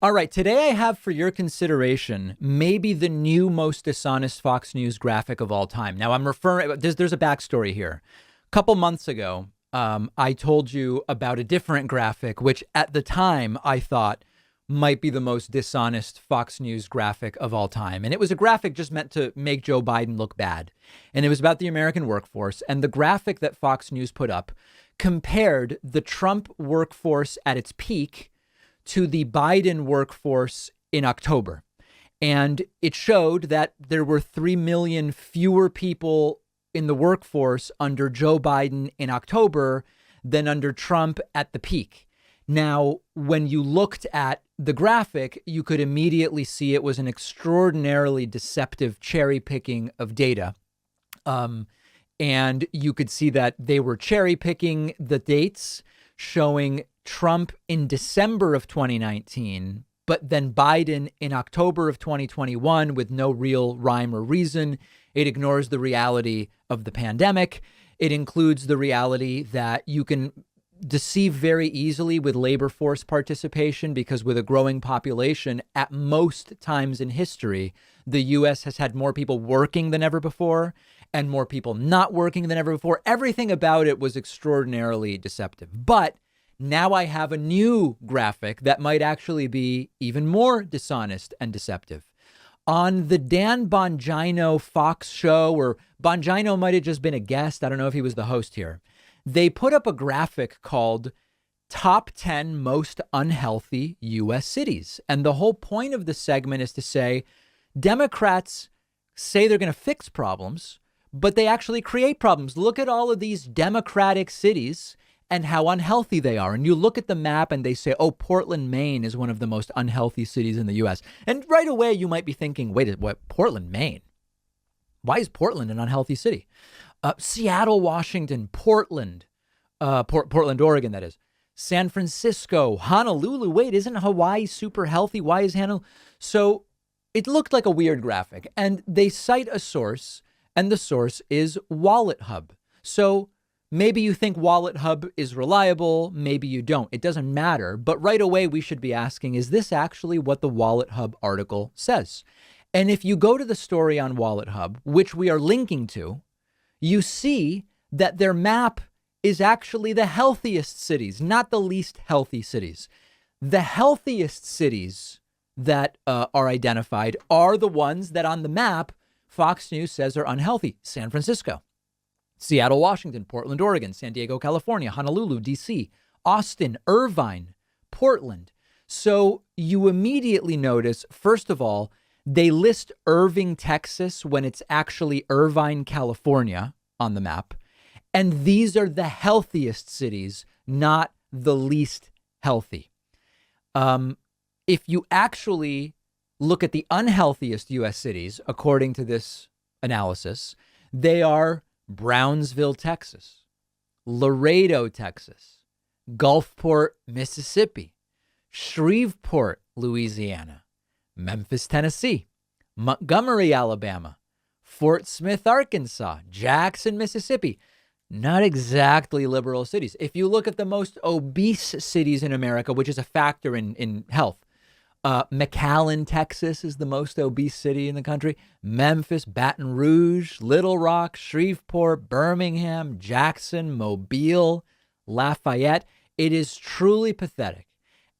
All right, today I have for your consideration maybe the new most dishonest Fox News graphic of all time. Now, I'm referring, there's a backstory here. A couple months ago, I told you about a different graphic, which at the time I thought might be the most dishonest Fox News graphic of all time. And it was a graphic just meant to make Joe Biden look bad. And it was about the American workforce. And the graphic that Fox News put up compared the Trump workforce at its peak to the Biden workforce in October. And it showed that there were 3 million fewer people in the workforce under Joe Biden in October than under Trump at the peak. Now, when you looked at the graphic, you could immediately see it was an extraordinarily deceptive cherry picking of data. And you could see that they were cherry picking the dates showing Trump in December of 2019, but then Biden in October of 2021 with no real rhyme or reason. It ignores the reality of the pandemic. It includes the reality that you can deceive very easily with labor force participation because with a growing population, at most times in history, the U.S. has had more people working than ever before and more people not working than ever before. Everything about it was extraordinarily deceptive. But now I have a new graphic that might actually be even more dishonest and deceptive. On the Dan Bongino Fox show, or Bongino might have just been a guest, I don't know if he was the host here, they put up a graphic called Top 10 Most Unhealthy U.S. Cities. And the whole point of the segment is to say Democrats say they're going to fix problems, but they actually create problems. Look at all of these Democratic cities and how unhealthy they are. And you look at the map and they say, oh, Portland, Maine is one of the most unhealthy cities in the U.S. And right away, you might be thinking, wait, what? Portland, Maine? Why is Portland an unhealthy city? Seattle, Washington, Portland, Oregon, that is. San Francisco, Honolulu. Wait, isn't Hawaii super healthy? Why is Honolulu? So it looked like a weird graphic. And they cite a source, and the source is Wallet Hub. So maybe you think Wallet Hub is reliable. Maybe you don't. It doesn't matter. But right away, we should be asking, is this actually what the Wallet Hub article says? And if you go to the story on Wallet Hub, which we are linking to, you see that their map is actually the healthiest cities, not the least healthy cities. The healthiest cities that are identified are the ones that on the map Fox News says are unhealthy. San Francisco, Seattle, Washington, Portland, Oregon, San Diego, California, Honolulu, D.C., Austin, Irvine, Portland. So you immediately notice, first of all, they list Irving, Texas, when it's actually Irvine, California on the map. And these are the healthiest cities, not the least healthy. If you actually look at the unhealthiest U.S. cities, according to this analysis, they are Brownsville, Texas, Laredo, Texas, Gulfport, Mississippi, Shreveport, Louisiana, Memphis, Tennessee, Montgomery, Alabama, Fort Smith, Arkansas, Jackson, Mississippi. Not exactly liberal cities. If you look at the most obese cities in America, which is a factor in health, McAllen, Texas is the most obese city in the country. Memphis, Baton Rouge, Little Rock, Shreveport, Birmingham, Jackson, Mobile, Lafayette. It is truly pathetic.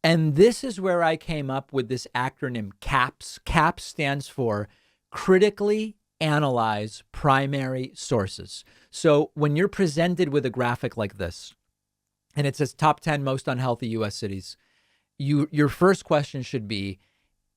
And this is where I came up with this acronym CAPS. CAPS stands for Critically Analyze Primary Sources. So when you're presented with a graphic like this, and it says top 10 most unhealthy U.S. cities, your first question should be,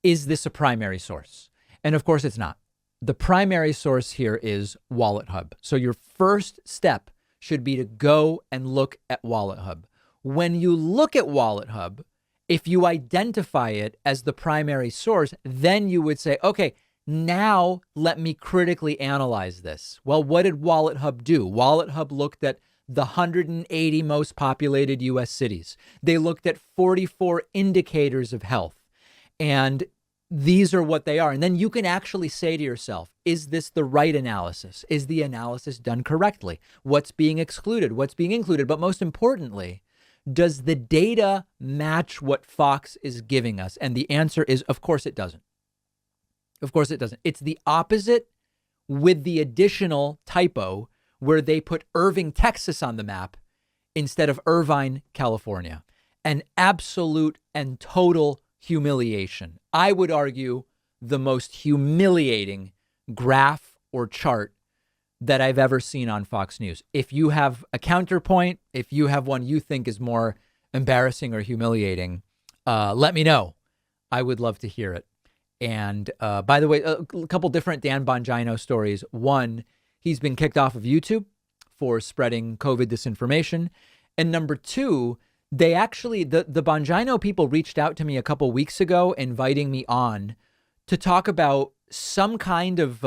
is this a primary source? And of course, it's not. The primary source here is Wallet Hub. So your first step should be to go and look at Wallet Hub. When you look at Wallet Hub, if you identify it as the primary source, then you would say, okay, now let me critically analyze this. Well, what did Wallet Hub do? Wallet Hub looked at the 180 most populated U.S. cities. They looked at 44 indicators of health. And these are what they are. And then you can actually say to yourself, is this the right analysis? Is the analysis done correctly? What's being excluded? What's being included? But most importantly, Does the data match what Fox is giving us? And the answer is, of course it doesn't. Of course it doesn't. It's the opposite with the additional typo where they put Irving, Texas on the map instead of Irvine, California. An absolute and total humiliation. I would argue the most humiliating graph or chart that I've ever seen on Fox News. If you have a counterpoint, if you have one you think is more embarrassing or humiliating, let me know. I would love to hear it. And by the way, a couple different Dan Bongino stories. One, he's been kicked off of YouTube for spreading COVID disinformation. And number two, they actually, the Bongino people reached out to me a couple weeks ago, inviting me on to talk about some kind of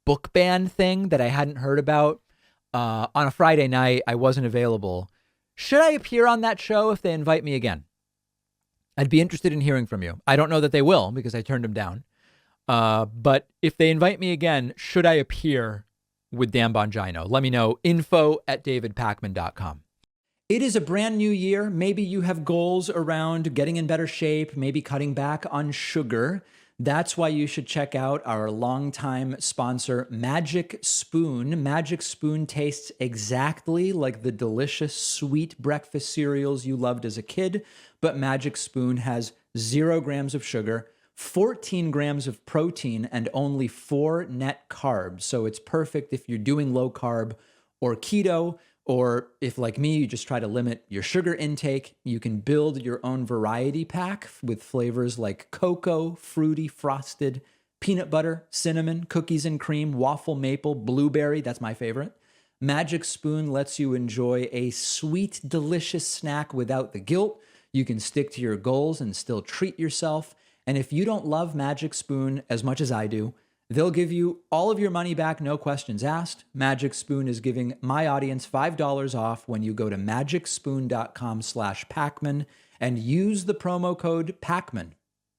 book ban thing that I hadn't heard about. On a Friday night, I wasn't available. Should I appear on that show if they invite me again? I'd be interested in hearing from you. I don't know that they will because I turned them down. But if they invite me again, should I appear with Dan Bongino? Let me know. info@davidpakman.com. It is a brand new year. Maybe you have goals around getting in better shape, maybe cutting back on sugar. That's why you should check out our longtime sponsor, Magic Spoon. Magic Spoon tastes exactly like the delicious sweet breakfast cereals you loved as a kid, but Magic Spoon has 0 grams of sugar, 14 grams of protein, and only 4 net carbs. So it's perfect if you're doing low carb or keto, or if, like me, you just try to limit your sugar intake. You can build your own variety pack with flavors like cocoa, fruity, frosted, peanut butter, cinnamon, cookies and cream, waffle maple, blueberry. That's my favorite. Magic Spoon lets you enjoy a sweet, delicious snack without the guilt. You can stick to your goals and still treat yourself. And if you don't love Magic Spoon as much as I do, they'll give you all of your money back, no questions asked. Magic Spoon is giving my audience $5 off when you go to magicspoon.com/Pakman and use the promo code Pakman.